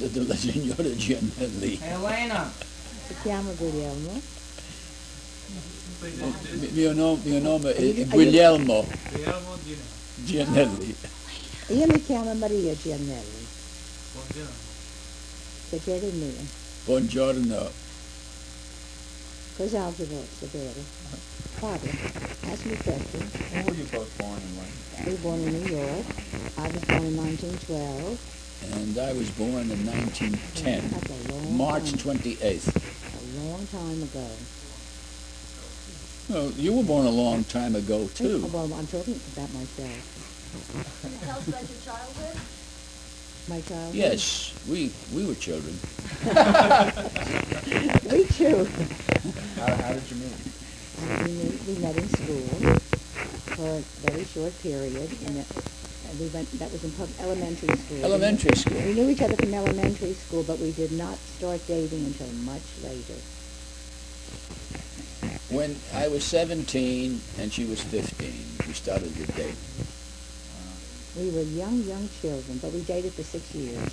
della signora Gianelli. Elena. Si chiama Guglielmo? Mio nome è Aiuto. Guglielmo Guglielmo Gianelli. Io mi chiamo Maria Gianelli. Buongiorno. Piacere mio. Buongiorno. Cos'altro vuoi sapere? Father, ask me questions. When were you both born and when? We were born in New York. I was born in 1912. And I was born in 1910, That's a long March time. 28th. A long time ago. Well, you were born a long time ago, Oh, too. well, I'm talking about myself. Can you tell us about your childhood? My childhood? Yes, we were children. We too. How did you meet? We met in school for a very short period, and that was in elementary school. Elementary school. We knew each other from elementary school, but we did not start dating until much later. When I was 17 and she was 15, we started to date. We were young children, but we dated for 6 years.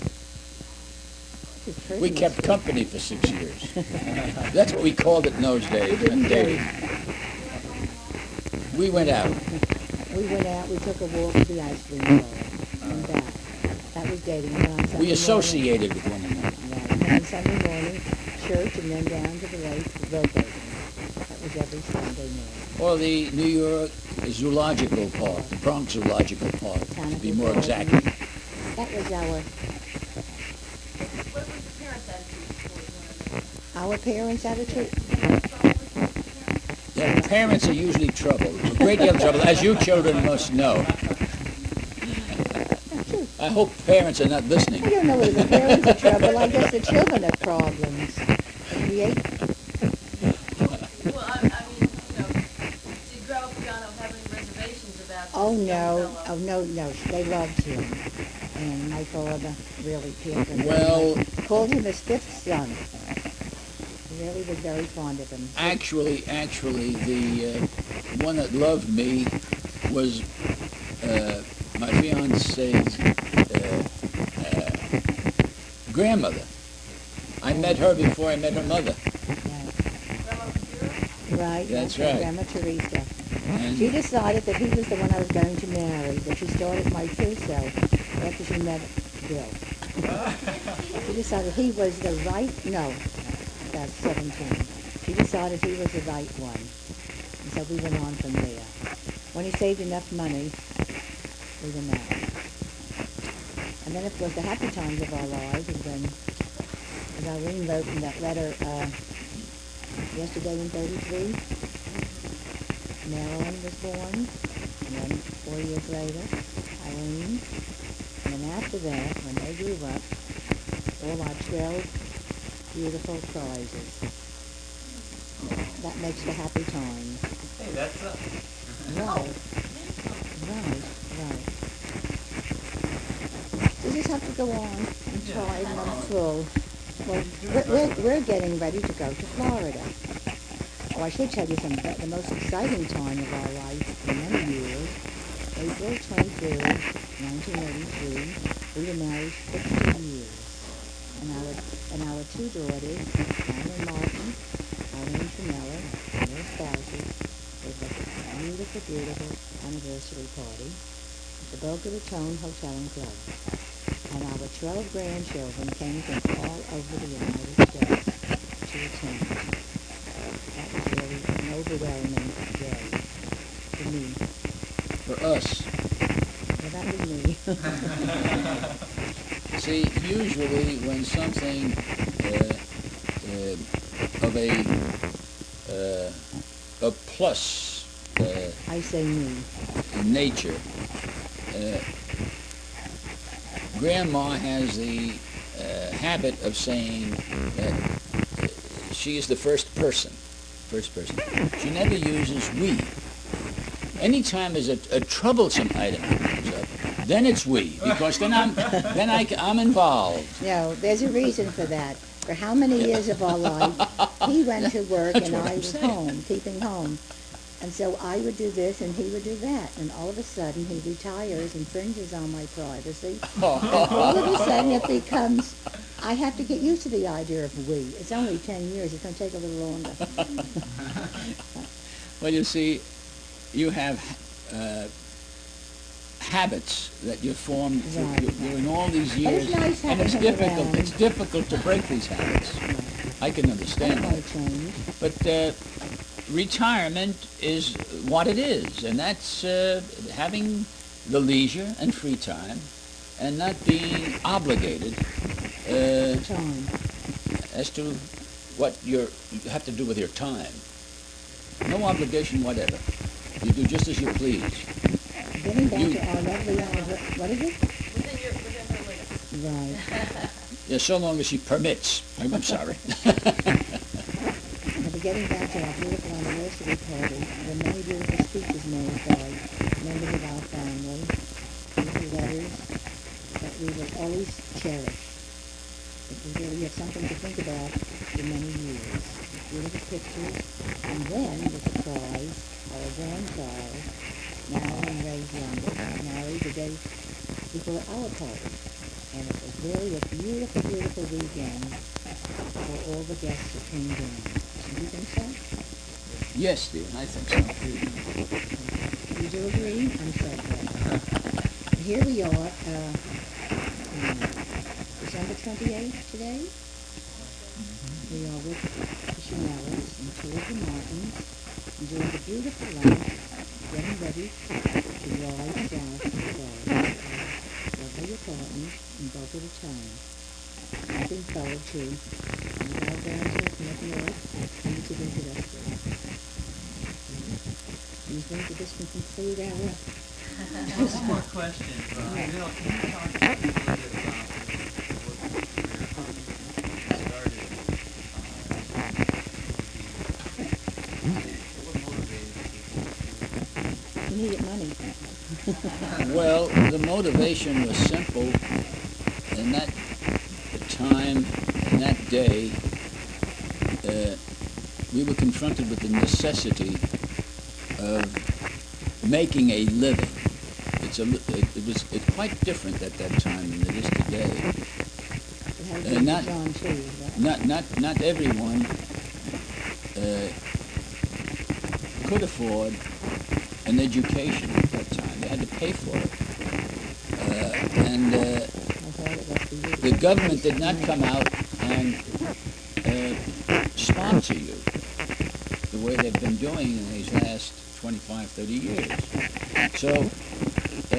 We kept company for 6 years. That's what we called it in those days. We didn't dating. We went out. We went out, we took a walk to the ice cream bar, and back. That was dating. And on Sunday We associated with one another. Morning, right, and on Sunday morning, church, and then down to the lake, road boating. That was every Sunday morning. Or the New York Zoological Park, the Bronx Zoological Park, to be more exact. That was What was your parents' attitude towards one another? our parents' attitude. Yeah, parents are usually trouble, a great deal of trouble, as you children must know. I hope parents are not listening. I don't know whether the parents are trouble. I guess the children have problems. They create. Well, I mean, did you grow up, John, having reservations about this Oh young no, fellow? oh no. They loved him, and my father really cared for him. Well, Called him his fifth son. He really was very fond of him. actually, the one that loved me was my fiance's grandmother. I met her before I met her mother. Grandma Computer? Right. That's right. right. Grandma Teresa. And She decided that he was the one I was going to marry, but she started my trousseau after she met Bill. She decided he was the right, no, about 17. She decided he was the right one. And so we went on from there. When he saved enough money, we were married. And then, of course, the happy times of our lives is when, as Irene wrote in that letter yesterday in 33, Marilyn was born, and then 4 years later, Irene. And then after that, when they grew up, all our 12 beautiful prizes. That makes the happy times. Hey, that's Right. Does this have to go on? I'm tired and I'm full. Well, we're getting ready to go to Florida. Oh, I should tell you the most exciting time of our life in many years. April 23rd, 1983, we were married 16 years. And our two daughters, Anne and Martin, Irene Chanella, and their spouses, gave us a beautiful anniversary party at the Boca Raton Hotel and Club. And our 12 grandchildren came from all over the United States to attend. That was really an overwhelming day for me. for us, Well, that was me. see, usually when something of a plus I say me. nature, Grandma has the habit of saying that she is the first person. She never uses we. Anytime there's a troublesome item that comes up, then it's we, because then I'm involved. No, there's a reason for that. For how many years of our life, he went to work That's and what I I'm was saying. home, keeping home. And so I would do this and he would do that. And all of a sudden he retires, infringes on my privacy. And all of a sudden it becomes, I have to get used to the idea of we. It's only 10 years. It's going to take a little longer. Well, you see, you have habits that you've formed Right. during all these But years, it's nice and it's having him difficult. around. It's difficult to break these habits. I can I understand don't that. want to change. But retirement is what it is, and that's having the leisure and free time, and not being obligated Time. as to what you have to do with your time. No obligation whatever. You do just as you please. Getting back You- to our lovely what is it? Within her limits. Right. Yeah, so long as she permits. I'm sorry. But getting back to our beautiful anniversary party, there were many beautiful speeches made by members of our family, beautiful letters that we will always cherish. Because really we have something to think about for many years. Beautiful pictures, and then the surprise, our grandchild, Marilyn Ray's youngest, married the day before our party. And it was really a beautiful, beautiful weekend for all the guests that came down. Do you think so? Yes, Stephen, I think so. You do agree? I'm so glad. Here we are, December 28th today. We are with the Gianellis and two of the Martins, enjoying the beautiful life, getting ready to ride south to Florida. Lovely apartment in Boca Raton. Looking forward to our grandchildren from up north coming to visit us there. Do you think that this can conclude our One more question. Can you talk a little bit about what your started? What motivated you? You needed money. Well, the motivation was simple. In that time, in that day, we were confronted with the necessity of making a living. It's quite different at that time than it is today. It had to be not- John too, right? Not everyone could afford an education at that time. They had to pay for it. And I thought it was for you. the government did not come out and sponsor you the way they've been doing in these last 25, 30 years. So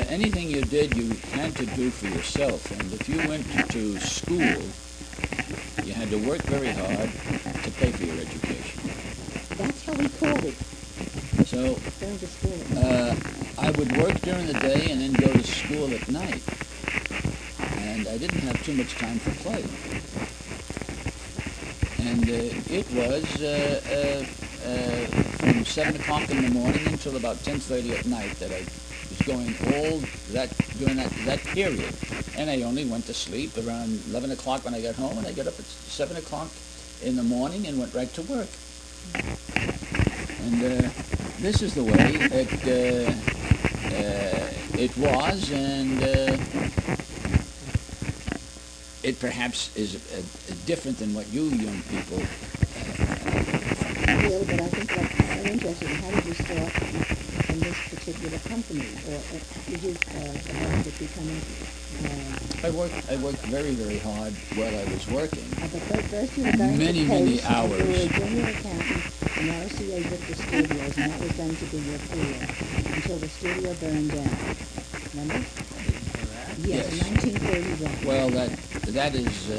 anything you did, you had to do for yourself. And if you went to school, you had to work very hard to pay for your education. That's how we called it, So going to school. I would work during the day and then go to school at night. And I didn't have too much time for play. And it was from 7 o'clock in the morning until about 10:30 at night that I was going all that, during that period. And I only went to sleep around 11 o'clock when I got home, and I got up at 7 o'clock in the morning and went right to work. And this is the way it was, and it perhaps is different than what you young people Feel, but I think that's very interesting. How did you start in this particular company? Or did you have it becoming... I worked very, very hard while I was working. but first you were going Many, to many Pace, hours. You were a junior accountant in RCA Victor Studios, and that was going to be your career until the studio burned down. Remember? I didn't know that. Yes, Yes. in 1931. Well, that is